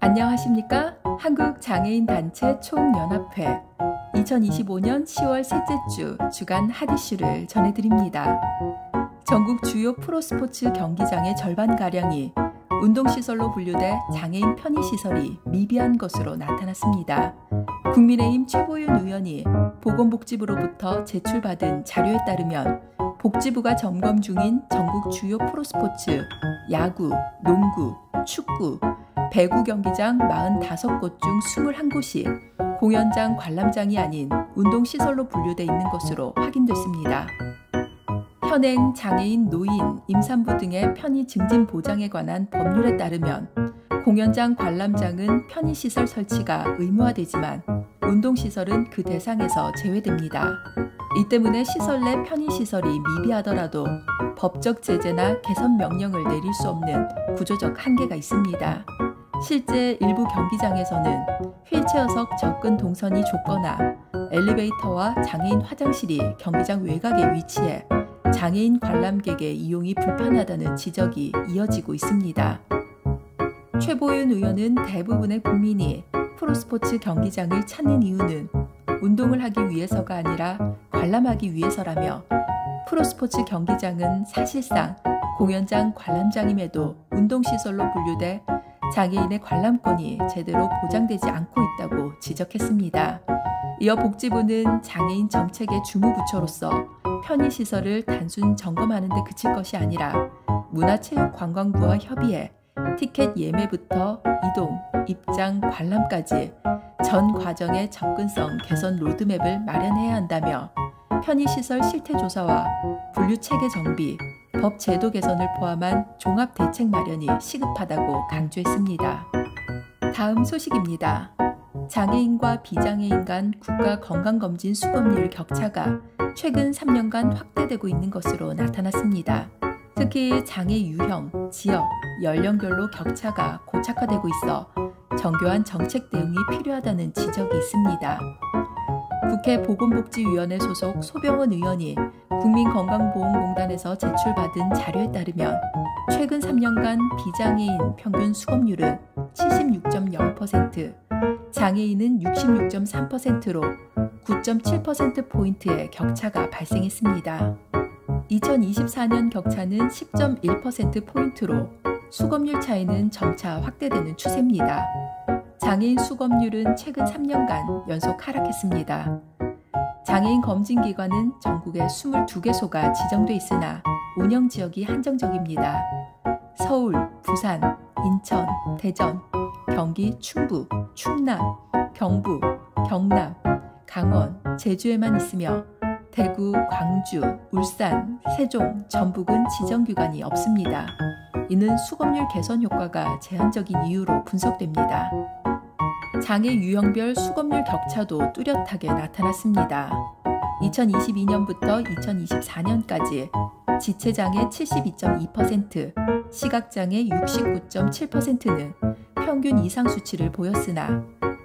안녕하십니까? 한국장애인단체 총연합회 2025년 10월 셋째 주 주간 핫이슈를 전해드립니다. 전국 주요 프로스포츠 경기장의 절반가량이 운동시설로 분류돼 장애인 편의시설이 미비한 것으로 나타났습니다. 국민의힘 최보윤 의원이 보건복지부로부터 제출받은 자료에 따르면 복지부가 점검 중인 전국 주요 프로스포츠, 야구, 농구, 축구, 배구 경기장 45곳 중 21곳이 공연장, 관람장이 아닌 운동시설로 분류돼 있는 것으로 확인됐습니다. 현행 장애인, 노인, 임산부 등의 편의 증진 보장에 관한 법률에 따르면 공연장, 관람장은 편의시설 설치가 의무화되지만 운동시설은 그 대상에서 제외됩니다. 이 때문에 시설 내 편의시설이 미비하더라도 법적 제재나 개선 명령을 내릴 수 없는 구조적 한계가 있습니다. 실제 일부 경기장에서는 휠체어석 접근 동선이 좁거나 엘리베이터와 장애인 화장실이 경기장 외곽에 위치해 장애인 관람객의 이용이 불편하다는 지적이 이어지고 있습니다. 최보윤 의원은 대부분의 국민이 프로스포츠 경기장을 찾는 이유는 운동을 하기 위해서가 아니라 관람하기 위해서라며 프로스포츠 경기장은 사실상 공연장, 관람장임에도 운동시설로 분류돼 장애인의 관람권이 제대로 보장되지 않고 있다고 지적했습니다. 이어 복지부는 장애인 정책의 주무부처로서 편의시설을 단순 점검하는 데 그칠 것이 아니라 문화체육관광부와 협의해 티켓 예매부터 이동, 입장, 관람까지 전 과정의 접근성 개선 로드맵을 마련해야 한다며 편의시설 실태조사와 분류체계 정비, 법 제도 개선을 포함한 종합대책 마련이 시급하다고 강조했습니다. 다음 소식입니다. 장애인과 비장애인 간 국가 건강검진 수검률 격차가 최근 3년간 확대되고 있는 것으로 나타났습니다. 특히 장애 유형, 지역, 연령별로 격차가 고착화되고 있어 정교한 정책 대응이 필요하다는 지적이 있습니다. 국회 보건복지위원회 소속 소병원 의원이 국민건강보험공단에서 제출받은 자료에 따르면 최근 3년간 비장애인 평균 수검률은 76.0%, 장애인은 66.3%로 9.7%포인트의 격차가 발생했습니다. 2024년 격차는 10.1%포인트로 수검률 차이는 점차 확대되는 추세입니다. 장애인 수검률은 최근 3년간 연속 하락했습니다. 장애인 검진기관은 전국에 22개소가 지정돼 있으나 운영지역이 한정적입니다. 서울, 부산, 인천, 대전, 경기, 충북, 충남, 경북, 경남, 강원, 제주에만 있으며 대구, 광주, 울산, 세종, 전북은 지정기관이 없습니다. 이는 수검률 개선 효과가 제한적인 이유로 분석됩니다. 장애 유형별 수검률 격차도 뚜렷하게 나타났습니다. 2022년부터 2024년까지 지체장애 72.2%, 시각장애 69.7%는 평균 이상 수치를 보였으나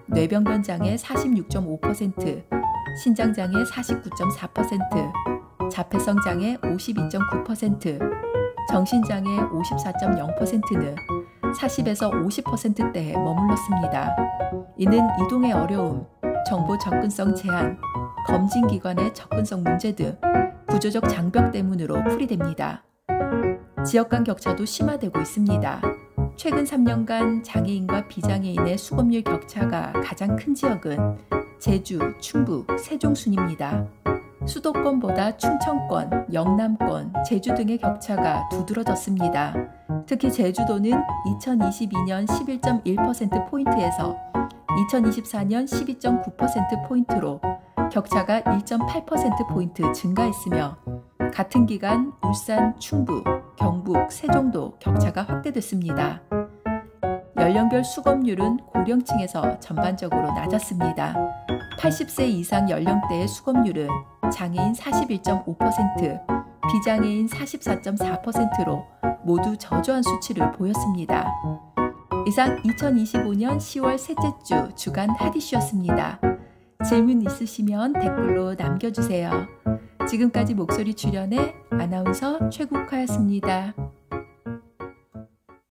뇌병변 장애 46.5%, 신장장애 49.4%, 자폐성 장애 52.9%, 정신장애 54.0%는 40에서 50%대에 머물렀습니다. 이는 이동의 어려움, 정보 접근성 제한, 검진기관의 접근성 문제 등 구조적 장벽 때문으로 풀이됩니다. 지역 간 격차도 심화되고 있습니다. 최근 3년간 장애인과 비장애인의 수검률 격차가 가장 큰 지역은 제주, 충북, 세종 순입니다. 수도권보다 충청권, 영남권, 제주 등의 격차가 두드러졌습니다. 특히 제주도는 2022년 11.1%포인트에서 2024년 12.9%포인트로 격차가 1.8%포인트 증가했으며 같은 기간 울산, 충북, 경북, 세종도 격차가 확대됐습니다. 연령별 수검률은 고령층에서 전반적으로 낮았습니다. 80세 이상 연령대의 수검률은 장애인 41.5%, 비장애인 44.4%로 모두 저조한 수치를 보였습니다. 이상 2025년 10월 셋째 주 주간 핫이슈였습니다. 질문 있으시면 댓글로 남겨주세요. 지금까지 목소리 출연의 아나운서 최국화였습니다.